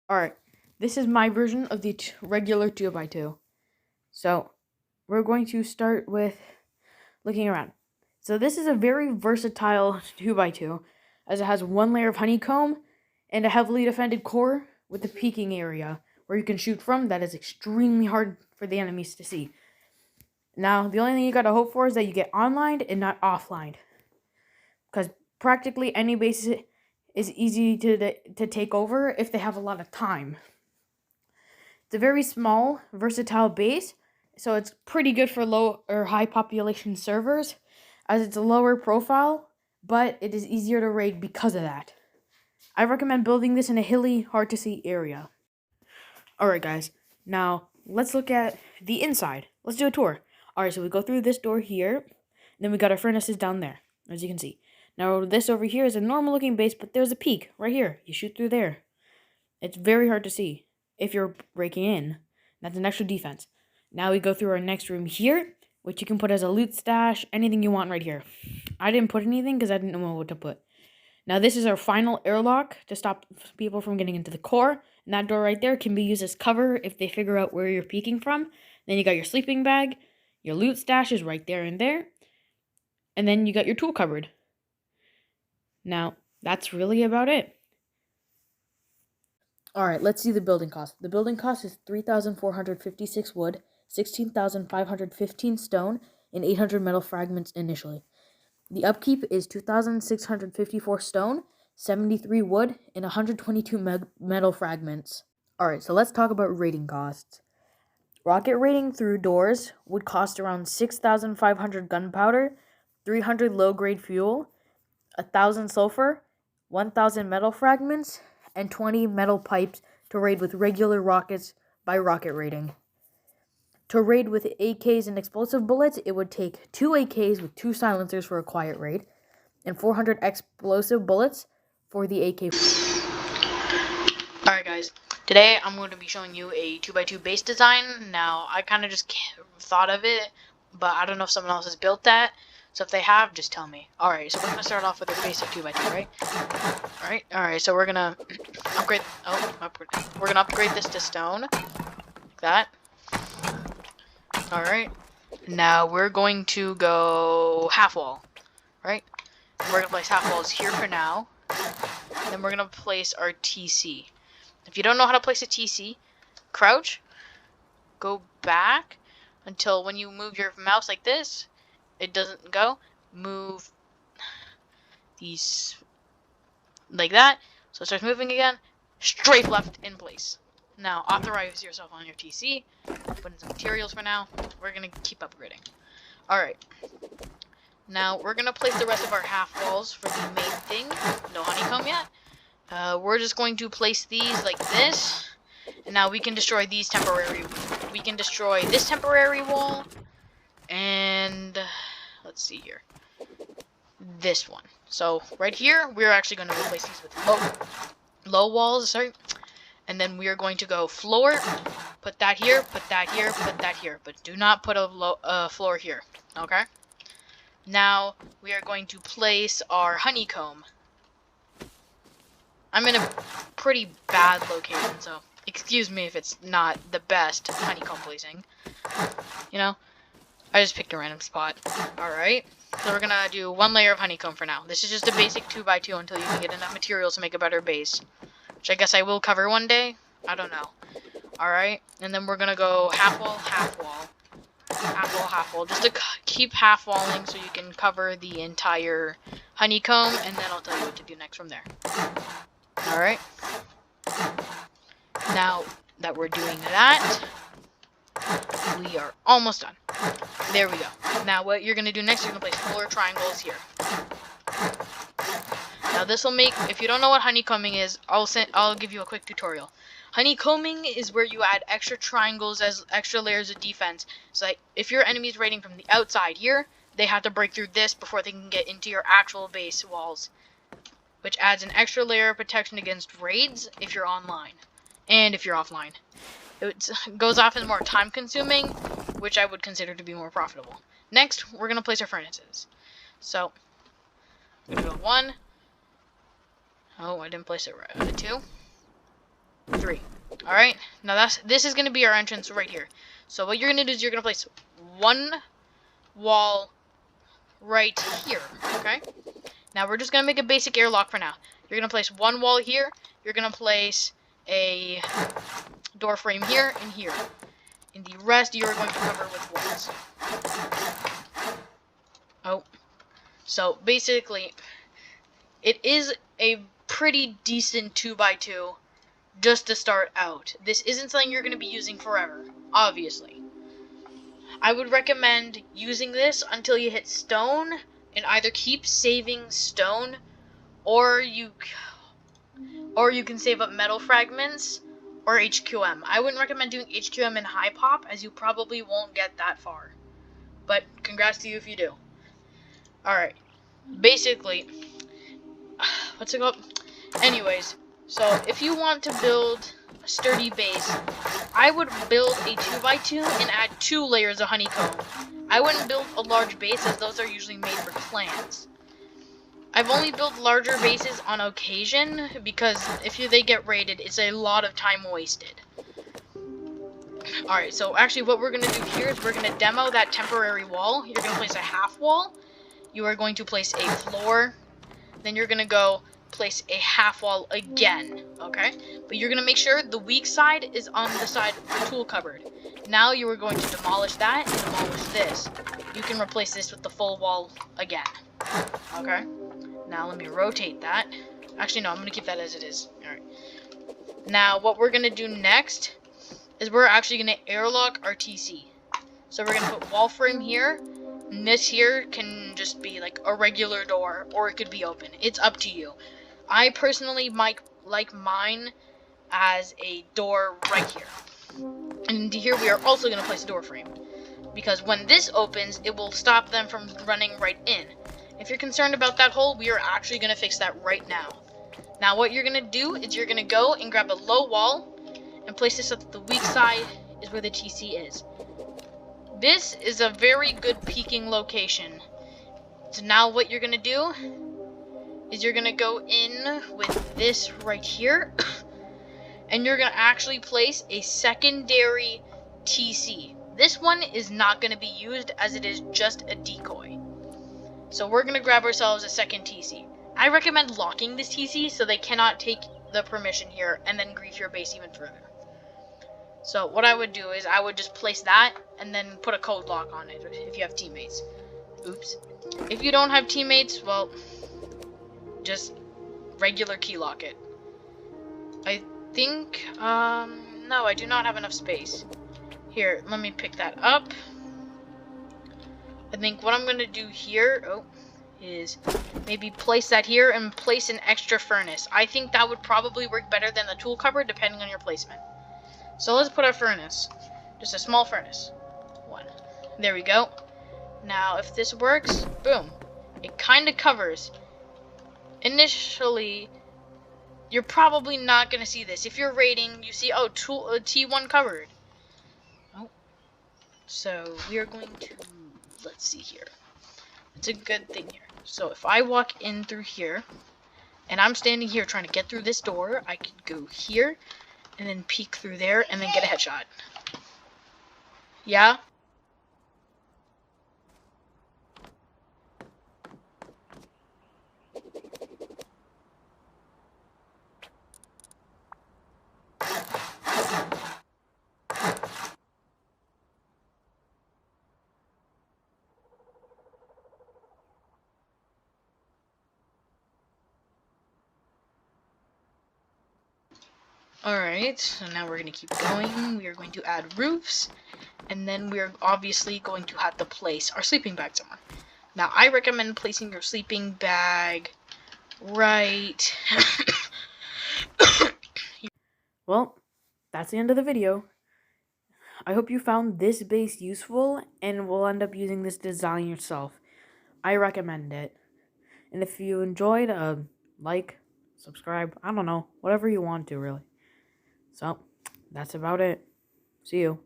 Alright, this is my version of the regular 2x2. So, we're going to start with looking around. So this is a very versatile 2x2, as it has one layer of honeycomb and a heavily defended core with a peeking area where you can shoot from that is extremely hard for the enemies to see. Now, the only thing you gotta hope for is that you get online and not offline, because practically any base is easy to take over if they have a lot of time. It's a very small, versatile base, so it's pretty good for low or high population servers, as it's a lower profile, but it is easier to raid because of that. I recommend building this in a hilly, hard to see area. Alright guys, now let's look at the inside. Let's do a tour. Alright, so we go through this door here, and then we got our furnaces down there, as you can see. Now this over here is a normal looking base, but there's a peak right here. You shoot through there. It's very hard to see if you're breaking in. That's an extra defense. Now we go through our next room here, which you can put as a loot stash, anything you want right here. I didn't put anything because I didn't know what to put. Now this is our final airlock to stop people from getting into the core. And that door right there can be used as cover if they figure out where you're peeking from. Then you got your sleeping bag, your loot stash is right there and there. And then you got your tool cupboard. Now, that's really about it. Alright, let's see the building cost. The building cost is 3,456 wood, 16,515 stone, and 800 metal fragments initially. The upkeep is 2,654 stone, 73 wood, and 122 metal fragments. Alright, so let's talk about raiding costs. Rocket raiding through doors would cost around 6,500 gunpowder, 300 low-grade fuel, 1,000 sulfur, 1,000 metal fragments, and 20 metal pipes to raid with regular rockets by rocket raiding. To raid with AKs and explosive bullets, it would take 2 AKs with 2 silencers for a quiet raid, and 400 explosive bullets for the AK. Alright guys, today I'm going to be showing you a 2x2 base design. Now, I kind of just thought of it, but I don't know if someone else has built that. So if they have, just tell me. Alright, so we're going to start off with a basic 2x2, right? Alright, so we're going to upgrade, we're going to upgrade this to stone, like that. Alright, now we're going to go half wall, right? We're going to place half walls here for now. Then we're going to place our TC. If you don't know how to place a TC, crouch, go back until when you move your mouse like this, it doesn't go. Move these like that, so it starts moving again. Straight left in place. Now authorize yourself on your TC. Put in some materials for now. We're gonna keep upgrading. Alright. Now we're gonna place the rest of our half walls for the main thing. No honeycomb yet. We're just going to place these like this. And now we can destroy these temporary. We can destroy this temporary wall. And let's see here. This one. So right here, we're actually going to replace these with low walls, sorry. And then we are going to go floor, put that here, put that here, put that here. But do not put a floor here, okay? Now, we are going to place our honeycomb. I'm in a pretty bad location, so excuse me if it's not the best honeycomb placing. You know? I just picked a random spot. Alright. So we're gonna do 1 layer of honeycomb for now. This is just a basic 2x2 until you can get enough materials to make a better base. Which I guess I will cover one day. I don't know. Alright. And then we're gonna go half wall, half wall. Half wall, half wall. Just to keep half walling so you can cover the entire honeycomb. And then I'll tell you what to do next from there. Alright. Now that we're doing that, we are almost done. There we go. Now what you're going to do next, you're going to place 4 triangles here. Now this will make, if you don't know what honeycombing is, I'll give you a quick tutorial. Honeycombing is where you add extra triangles as extra layers of defense. So like, if your enemy is raiding from the outside here, they have to break through this before they can get into your actual base walls. Which adds an extra layer of protection against raids if you're online. And if you're offline. It goes off as more time consuming, which I would consider to be more profitable. Next, we're going to place our furnaces. So, I'm going to go 1. Oh, I didn't place it right. 2. 3. 3. Alright, now this is going to be our entrance right here. So what you're going to do is you're going to place one wall right here, okay? Now we're just going to make a basic airlock for now. You're going to place one wall here, you're going to place a door frame here and here. And the rest you're going to cover with walls. Oh. So basically, it is a pretty decent 2x2 just to start out. This isn't something you're going to be using forever, obviously. I would recommend using this until you hit stone, and either keep saving stone, or you can save up metal fragments, or HQM. I wouldn't recommend doing HQM in high pop, as you probably won't get that far. But congrats to you if you do. Alright. Basically, what's it called? Anyways, so if you want to build a sturdy base, I would build a 2x2 and add 2 layers of honeycomb. I wouldn't build a large base, as those are usually made for clans. I've only built larger bases on occasion, because if they get raided, it's a lot of time wasted. Alright, so actually what we're going to do here is we're going to demo that temporary wall. You're going to place a half wall. You are going to place a floor. Then you're going to go place a half wall again, okay? But you're going to make sure the weak side is on the side of the tool cupboard. Now you are going to demolish that and demolish this. You can replace this with the full wall again, okay? Now let me rotate that. Actually, no, I'm going to keep that as it is. Alright. Now, what we're going to do next is we're actually going to airlock our TC. So we're going to put wall frame here. And this here can just be like a regular door, or it could be open. It's up to you. I personally might like mine as a door right here. And here we are also going to place a door frame, because when this opens, it will stop them from running right in. If you're concerned about that hole, we are actually going to fix that right now. Now what you're going to do is you're going to go and grab a low wall and place this so that the weak side is where the TC is. This is a very good peeking location. So now what you're going to do is you're going to go in with this right here. And you're going to actually place a secondary TC. This one is not going to be used, as it is just a decoy. So we're going to grab ourselves a second TC. I recommend locking this TC so they cannot take the permission here and then grief your base even further. So what I would do is I would just place that and then put a code lock on it if you have teammates. Oops. If you don't have teammates, well, just regular key lock it. I think, no, I do not have enough space. Here, let me pick that up. I think what I'm going to do here, is maybe place that here and place an extra furnace. I think that would probably work better than the tool cupboard, depending on your placement. So let's put our furnace. Just a small furnace. One. There we go. Now, if this works, boom. It kind of covers. Initially, you're probably not going to see this. If you're raiding, you see, oh, T1 covered. Oh. So, we are going to, let's see here. It's a good thing here. So, if I walk in through here, and I'm standing here trying to get through this door, I could go here, and then peek through there, and then get a headshot. Yeah? Alright, so now we're going to keep going. We are going to add roofs, and then we're obviously going to have to place our sleeping bag somewhere. Now, I recommend placing your sleeping bag right... Well, that's the end of the video. I hope you found this base useful and will end up using this design yourself. I recommend it. And if you enjoyed, like, subscribe, I don't know, whatever you want to, really. So, that's about it. See you.